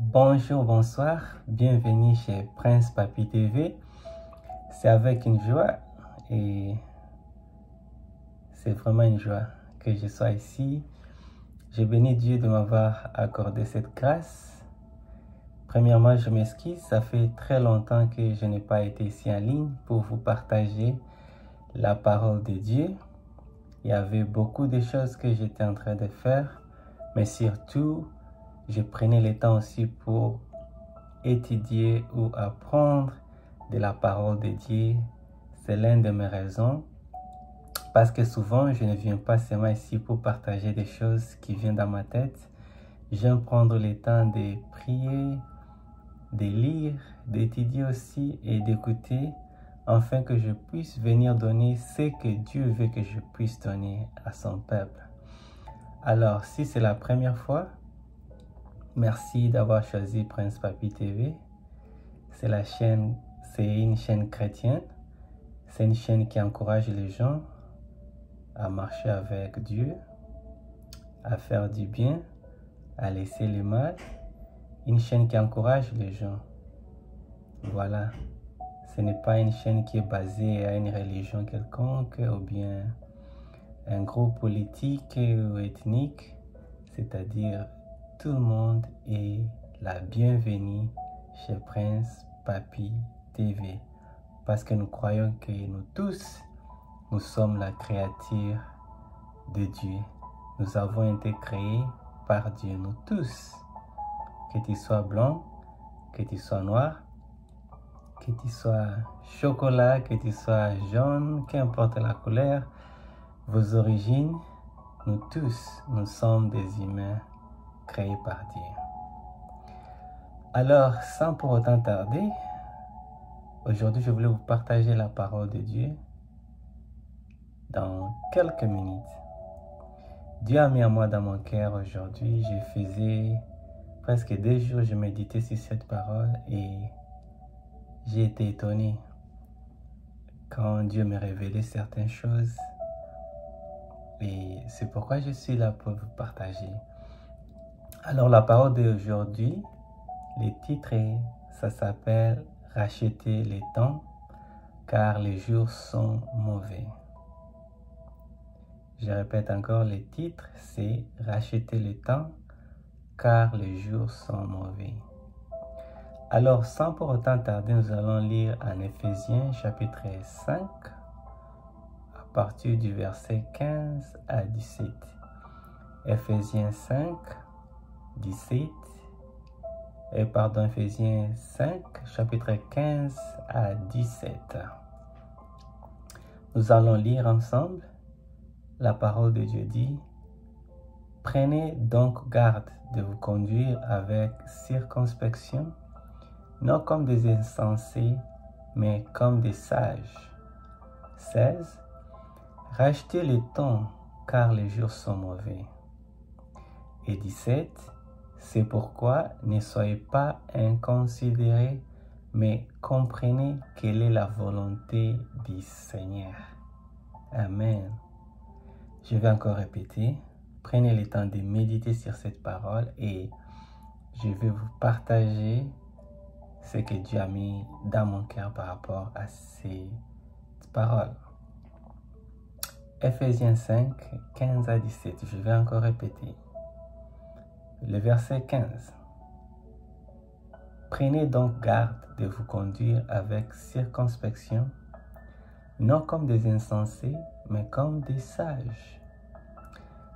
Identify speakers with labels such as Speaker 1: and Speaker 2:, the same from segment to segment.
Speaker 1: Bonjour, bonsoir, bienvenue chez Prince Papi TV. C'est avec une joie et c'est vraiment une joie que je sois ici. Je bénis Dieu de m'avoir accordé cette grâce. Premièrement, je m'excuse, ça fait très longtemps que je n'ai pas été ici en ligne pour vous partager la parole de Dieu. Il y avait beaucoup de choses que j'étais en train de faire, mais surtout, je prenais le temps aussi pour étudier ou apprendre de la parole de Dieu. C'est l'une de mes raisons, parce que souvent, je ne viens pas seulement ici pour partager des choses qui viennent dans ma tête. J'aime prendre le temps de prier, de lire, d'étudier aussi et d'écouter, afin que je puisse venir donner ce que Dieu veut que je puisse donner à son peuple. Alors, si c'est la première fois, merci d'avoir choisi Prince Papi TV. C'est une chaîne chrétienne. C'est une chaîne qui encourage les gens à marcher avec Dieu, à faire du bien, à laisser le mal. Une chaîne qui encourage les gens. Voilà. Ce n'est pas une chaîne qui est basée à une religion quelconque ou bien un groupe politique ou ethnique. C'est-à-dire, tout le monde est la bienvenue chez Prince Papi TV. Parce que nous croyons que nous tous, nous sommes la créature de Dieu. Nous avons été créés par Dieu, nous tous. Que tu sois blanc, que tu sois noir, que tu sois chocolat, que tu sois jaune, qu'importe la couleur, vos origines, nous tous, nous sommes des humains créés par Dieu. Alors, sans pour autant tarder, aujourd'hui, je voulais vous partager la parole de Dieu dans quelques minutes. Dieu a mis à moi dans mon cœur aujourd'hui. Je faisais presque 2 jours, je méditais sur cette parole et j'ai été étonné quand Dieu me révélait certaines choses. Et c'est pourquoi je suis là pour vous partager. Alors, la parole d'aujourd'hui, le titre, ça s'appelle « Racheter les temps, car les jours sont mauvais ». Je répète encore, le titre, c'est « Racheter le temps, car les jours sont mauvais ». Alors, sans pour autant tarder, nous allons lire en Éphésiens chapitre 5, à partir du verset 15 à 17. Éphésiens 5, 17. Éphésiens 5, chapitre 15 à 17. Nous allons lire ensemble. La parole de Dieu dit: « Prenez donc garde de vous conduire avec circonspection, non comme des insensés, mais comme des sages. » 16. « Rachetez le temps, car les jours sont mauvais. » Et 17. « C'est pourquoi ne soyez pas inconsidérés, mais comprenez quelle est la volonté du Seigneur. » Amen. Je vais encore répéter. Prenez le temps de méditer sur cette parole et je vais vous partager ce que Dieu a mis dans mon cœur par rapport à ces paroles. Éphésiens 5, 15 à 17. Je vais encore répéter. Le verset 15. « Prenez donc garde de vous conduire avec circonspection, non comme des insensés, mais comme des sages. »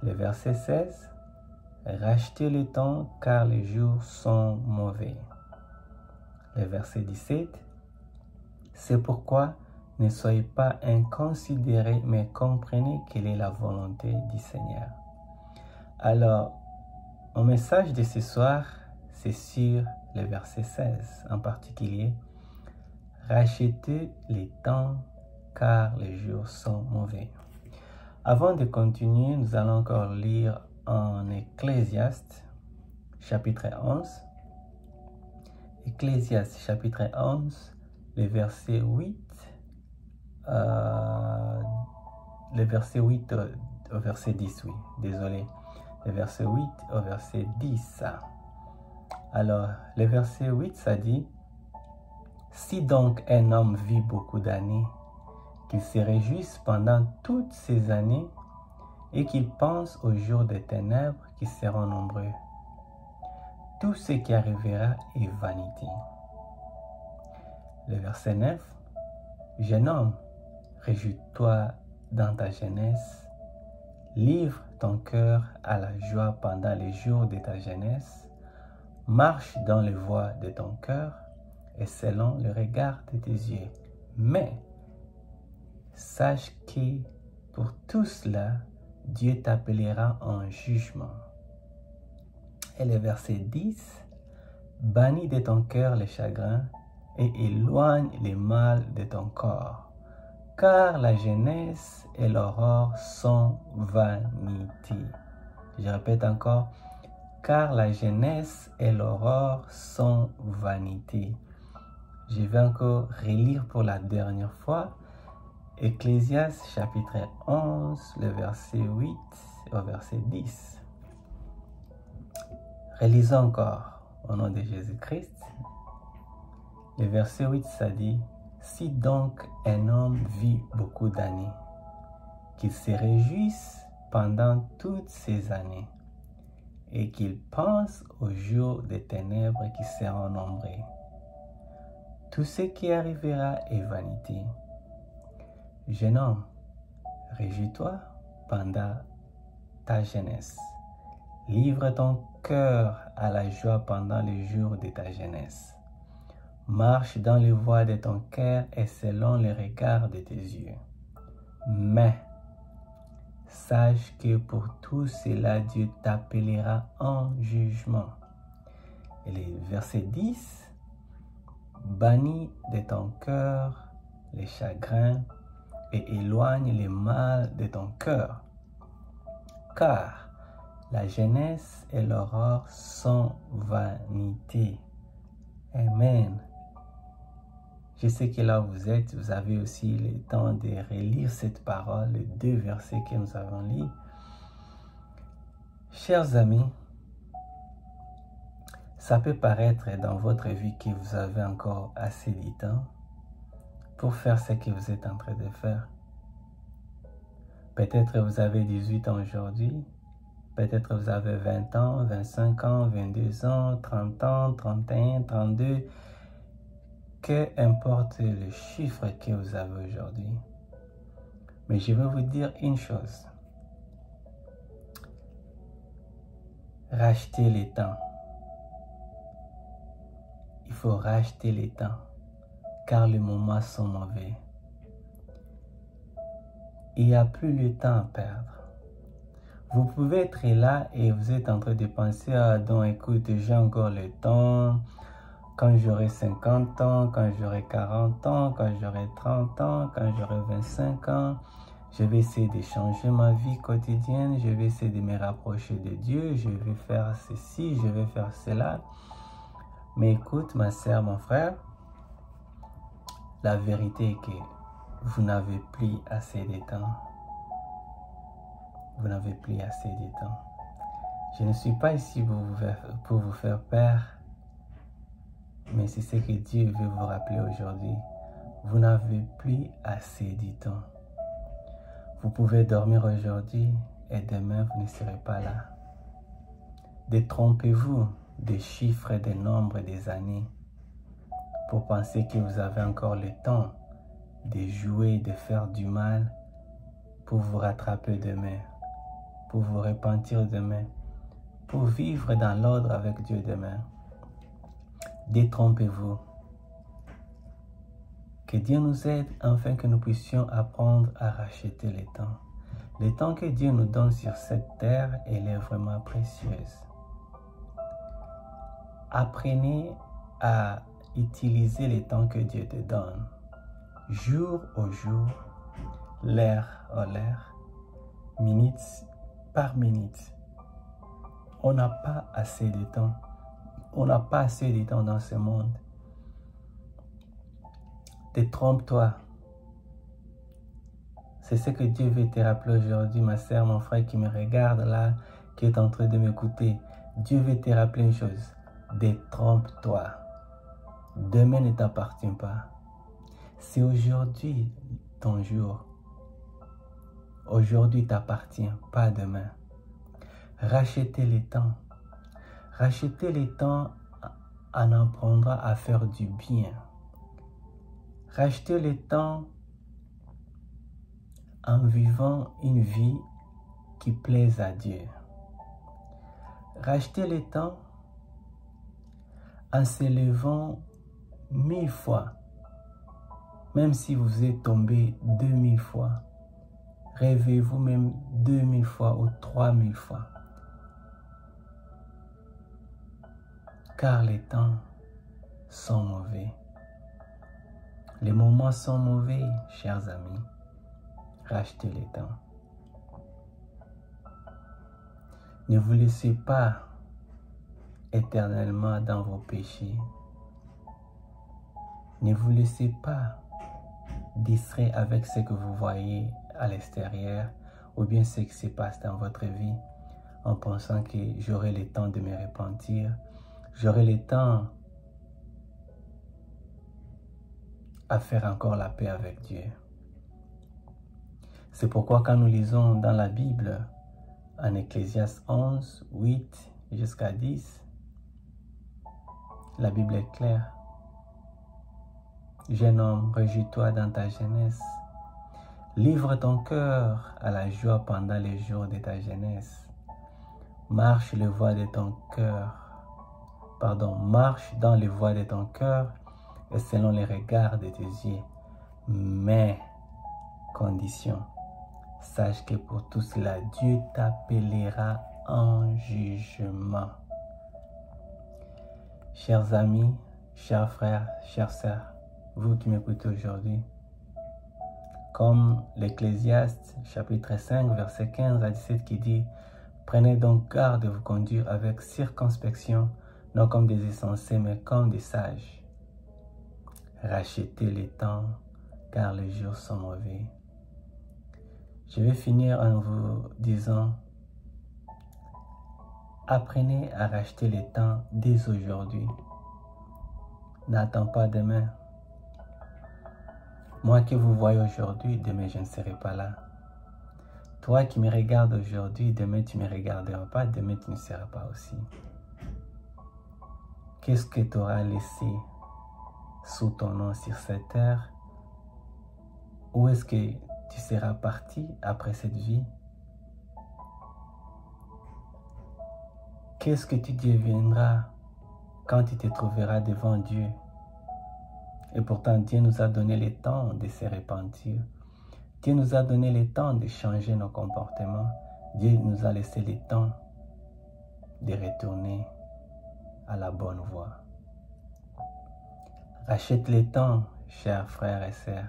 Speaker 1: Le verset 16. « Rachetez le temps, car les jours sont mauvais. » Le verset 17. « C'est pourquoi ne soyez pas inconsidérés, mais comprenez quelle est la volonté du Seigneur. » Alors, mon message de ce soir, c'est sur le verset 16 en particulier. « Rachetez les temps, car les jours sont mauvais. » Avant de continuer, nous allons encore lire en Ecclésiaste, chapitre 11. Ecclésiaste, chapitre 11, le verset 8. Le verset 8 au verset 10, oui, désolé. Le verset 8 au verset 10. Alors, le verset 8, ça dit, « Si donc un homme vit beaucoup d'années, qu'il se réjouisse pendant toutes ces années et qu'il pense aux jours des ténèbres qui seront nombreux. Tout ce qui arrivera est vanité. » Le verset 9, « Jeune homme, réjouis-toi dans ta jeunesse, livre ton cœur à la joie pendant les jours de ta jeunesse, marche dans les voies de ton cœur et selon le regard de tes yeux. Mais sache que pour tout cela, Dieu t'appellera en jugement. » Et le verset 10, « Bannis de ton cœur les chagrins et éloigne les mal de ton corps, car la jeunesse et l'aurore sont vanité. » Je répète encore, « Car la jeunesse et l'aurore sont vanité. » Je vais encore relire pour la dernière fois Ecclésiaste chapitre 11, le verset 8 au verset 10. Relisons encore au nom de Jésus-Christ. Le verset 8, ça dit, « Si donc un homme vit beaucoup d'années, qu'il se réjouisse pendant toutes ces années, et qu'il pense aux jours des ténèbres qui seront nombreux. Tout ce qui arrivera est vanité. Jeune homme, réjouis-toi pendant ta jeunesse. Livre ton cœur à la joie pendant les jours de ta jeunesse. Marche dans les voies de ton cœur et selon le regard de tes yeux. Mais sache que pour tout cela, Dieu t'appellera en jugement. » Et le verset 10, « Bannis de ton cœur les chagrins et éloigne les mal de ton cœur, car la jeunesse et l'aurore sont vanité. » Amen. Je sais que là où vous êtes, vous avez aussi le temps de relire cette parole, les deux versets que nous avons lus. Chers amis, ça peut paraître dans votre vie que vous avez encore assez de temps pour faire ce que vous êtes en train de faire. Peut-être vous avez 18 ans aujourd'hui, peut-être vous avez 20 ans, 25 ans, 22 ans, 30 ans, 31, 32. Que importe le chiffre que vous avez aujourd'hui. Mais je vais vous dire une chose. Rachetez le temps. Il faut racheter le temps, car les moments sont mauvais. Il n'y a plus le temps à perdre. Vous pouvez être là et vous êtes en train de penser, ah donc écoute, j'ai encore le temps. Quand j'aurai 50 ans, quand j'aurai 40 ans, quand j'aurai 30 ans, quand j'aurai 25 ans, je vais essayer de changer ma vie quotidienne, je vais essayer de me rapprocher de Dieu, je vais faire ceci, je vais faire cela. Mais écoute, ma sœur, mon frère, la vérité est que vous n'avez plus assez de temps. Vous n'avez plus assez de temps. Je ne suis pas ici pour vous faire peur. Mais c'est ce que Dieu veut vous rappeler aujourd'hui. Vous n'avez plus assez de temps. Vous pouvez dormir aujourd'hui et demain vous ne serez pas là. Détrompez-vous des chiffres, des nombres, des années pour penser que vous avez encore le temps de jouer, de faire du mal pour vous rattraper demain, pour vous repentir demain, pour vivre dans l'ordre avec Dieu demain. Détrompez-vous. Que Dieu nous aide afin que nous puissions apprendre à racheter le temps. Le temps que Dieu nous donne sur cette terre, elle est vraiment précieuse. Apprenez à utiliser le temps que Dieu te donne, jour au jour, l'heure à l'heure, minute par minute. On n'a pas assez de temps. On n'a pas assez de temps dans ce monde. Détrompe-toi. C'est ce que Dieu veut te rappeler aujourd'hui, ma sœur, mon frère qui me regarde là, qui est en train de m'écouter. Dieu veut te rappeler une chose. détrompe-toi. Demain ne t'appartient pas. C'est aujourd'hui ton jour. Aujourd'hui t'appartient, pas demain. Rachetez le temps. Rachetez le temps en apprendra à faire du bien. Rachetez le temps en vivant une vie qui plaise à Dieu. Rachetez le temps en se levant 1000 fois. Même si vous êtes tombé 2000 fois, rêvez-vous même 2000 fois ou 3000 fois. Car les temps sont mauvais. Les moments sont mauvais, chers amis. Rachetez les temps. Ne vous laissez pas éternellement dans vos péchés. Ne vous laissez pas distrait avec ce que vous voyez à l'extérieur ou bien ce qui se passe dans votre vie en pensant que j'aurai le temps de me repentir, j'aurai le temps à faire encore la paix avec Dieu. C'est pourquoi quand nous lisons dans la Bible, en Ecclésiaste 11, 8 jusqu'à 10, la Bible est claire. Jeune homme, réjouis-toi dans ta jeunesse. Livre ton cœur à la joie pendant les jours de ta jeunesse. Marche les voies de ton cœur. Marche dans les voies de ton cœur et selon les regards de tes yeux. Mais, condition, sache que pour tout cela, Dieu t'appellera en jugement. Chers amis, chers frères, chères sœurs, vous qui m'écoutez aujourd'hui, comme l'Ecclésiaste chapitre 5 verset 15 à 17 qui dit « Prenez donc garde de vous conduire avec circonspection, non comme des insensés, mais comme des sages. Rachetez les temps, car les jours sont mauvais. » Je vais finir en vous disant « Apprenez à racheter les temps dès aujourd'hui. N'attends pas demain. Moi que vous voyez aujourd'hui, demain je ne serai pas là. Toi qui me regardes aujourd'hui, demain tu ne me regarderas pas, demain tu ne seras pas aussi. Qu'est-ce que tu auras laissé sous ton nom sur cette terre? Où est-ce que tu seras parti après cette vie? Qu'est-ce que tu deviendras quand tu te trouveras devant Dieu? Et pourtant, Dieu nous a donné le temps de se repentir. Dieu nous a donné le temps de changer nos comportements. Dieu nous a laissé le temps de retourner à la bonne voie. Rachète le temps, chers frères et sœurs.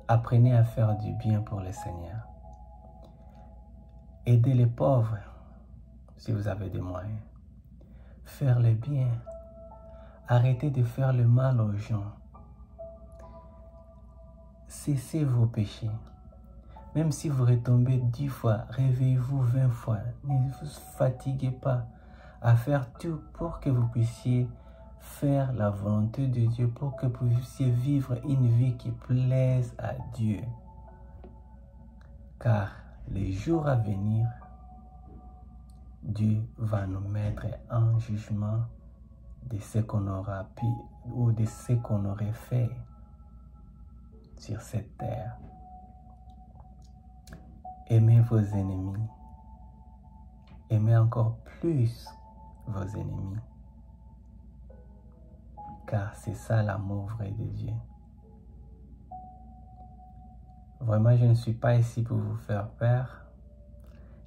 Speaker 1: Apprenez à faire du bien pour le Seigneur. Aidez les pauvres si vous avez des moyens. Faire le bien. Arrêtez de faire le mal aux gens. Cessez vos péchés. Même si vous retombez 10 fois, réveillez-vous 20 fois. Ne vous fatiguez pas à faire tout pour que vous puissiez faire la volonté de Dieu, pour que vous puissiez vivre une vie qui plaise à Dieu. Car les jours à venir, Dieu va nous mettre en jugement de ce qu'on aura pu ou de ce qu'on aurait fait sur cette terre. Aimez vos ennemis. Aimez encore plus vos ennemis. Car c'est ça l'amour vrai de Dieu. Vraiment, je ne suis pas ici pour vous faire peur.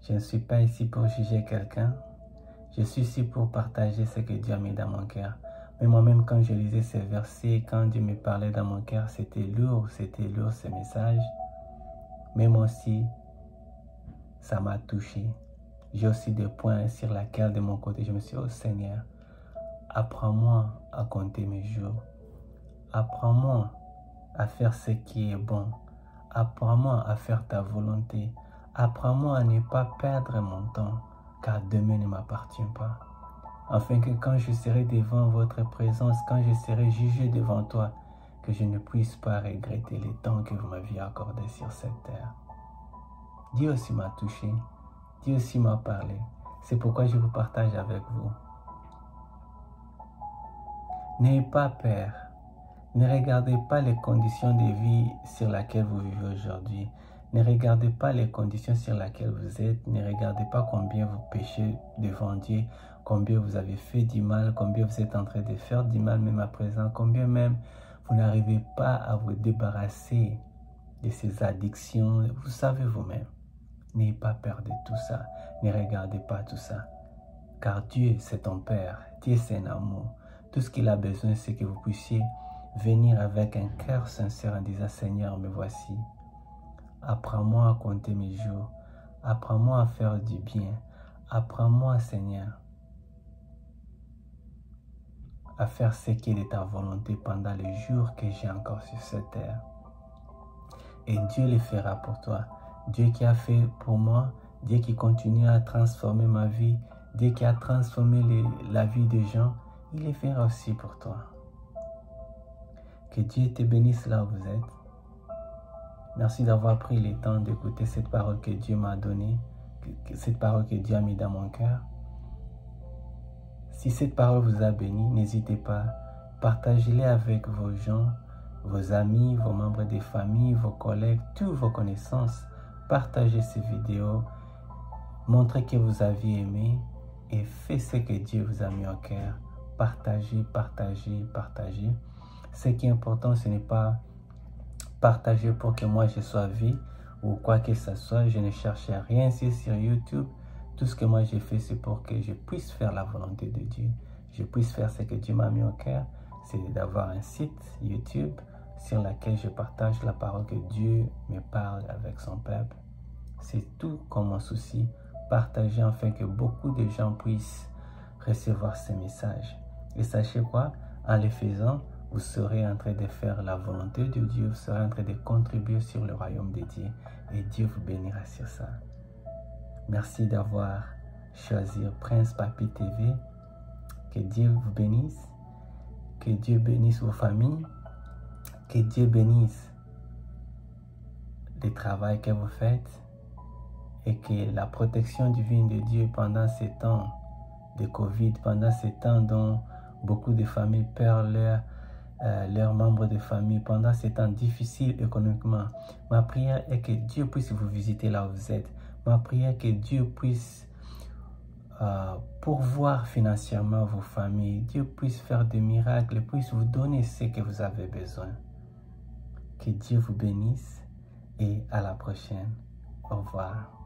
Speaker 1: Je ne suis pas ici pour juger quelqu'un. Je suis ici pour partager ce que Dieu a mis dans mon cœur. Mais moi-même, quand je lisais ces versets, quand Dieu me parlait dans mon cœur, c'était lourd ce message. Mais moi aussi, ça m'a touché. J'ai aussi des points sur lesquels, de mon côté, je me suis dit, oh Seigneur, apprends-moi à compter mes jours. Apprends-moi à faire ce qui est bon. Apprends-moi à faire ta volonté. Apprends-moi à ne pas perdre mon temps, car demain ne m'appartient pas. afin que quand je serai devant votre présence, quand je serai jugé devant toi, que je ne puisse pas regretter les temps que vous m'aviez accordés sur cette terre. Dieu aussi m'a touché, Dieu aussi m'a parlé. C'est pourquoi je vous partage avec vous. N'ayez pas peur. Ne regardez pas les conditions de vie sur lesquelles vous vivez aujourd'hui. Ne regardez pas les conditions sur lesquelles vous êtes. Ne regardez pas combien vous péchez devant Dieu, combien vous avez fait du mal, combien vous êtes en train de faire du mal même à présent, combien même vous n'arrivez pas à vous débarrasser de ces addictions. Vous savez vous-même. N'ayez pas peur de tout ça. Ne regardez pas tout ça. Car Dieu, c'est ton Père. Dieu, c'est un amour. Tout ce qu'il a besoin, c'est que vous puissiez venir avec un cœur sincère en disant, Seigneur, me voici. Apprends-moi à compter mes jours. Apprends-moi à faire du bien. Apprends-moi, Seigneur, à faire ce qui est de ta volonté pendant les jours que j'ai encore sur cette terre. Et Dieu le fera pour toi. Dieu qui a fait pour moi, Dieu qui continue à transformer ma vie, Dieu qui a transformé la vie des gens, il le fera aussi pour toi. Que Dieu te bénisse là où vous êtes. Merci d'avoir pris le temps d'écouter cette parole que Dieu m'a donnée, cette parole que Dieu a mis dans mon cœur. Si cette parole vous a béni, n'hésitez pas, partagez-la avec vos gens, vos amis, vos membres de famille, vos collègues, toutes vos connaissances. Partagez ces vidéos, montrez que vous aviez aimé et faites ce que Dieu vous a mis au cœur. Partagez, partagez, partagez. Ce qui est important, ce n'est pas partager pour que moi je sois vu ou quoi que ce soit. Je ne cherche à rien ici sur YouTube. Tout ce que moi j'ai fait, c'est pour que je puisse faire la volonté de Dieu. Je puisse faire ce que Dieu m'a mis au cœur. C'est d'avoir un site YouTube sur lequel je partage la parole que Dieu me parle avec son peuple. C'est tout comme mon souci. Partager afin que beaucoup de gens puissent recevoir ces messages. Et sachez quoi? En les faisant, vous serez en train de faire la volonté de Dieu. Vous serez en train de contribuer sur le royaume de Dieu. Et Dieu vous bénira sur ça. Merci d'avoir choisi Prince Papi TV. Que Dieu vous bénisse. Que Dieu bénisse vos familles. Que Dieu bénisse le travail que vous faites. Et que la protection divine de Dieu pendant ces temps de Covid, pendant ces temps dont beaucoup de familles perdent leurs membres de famille, pendant ces temps difficiles économiquement. Ma prière est que Dieu puisse vous visiter là où vous êtes. Ma prière est que Dieu puisse pourvoir financièrement vos familles. Dieu puisse faire des miracles, puisse vous donner ce que vous avez besoin. Que Dieu vous bénisse et à la prochaine. Au revoir.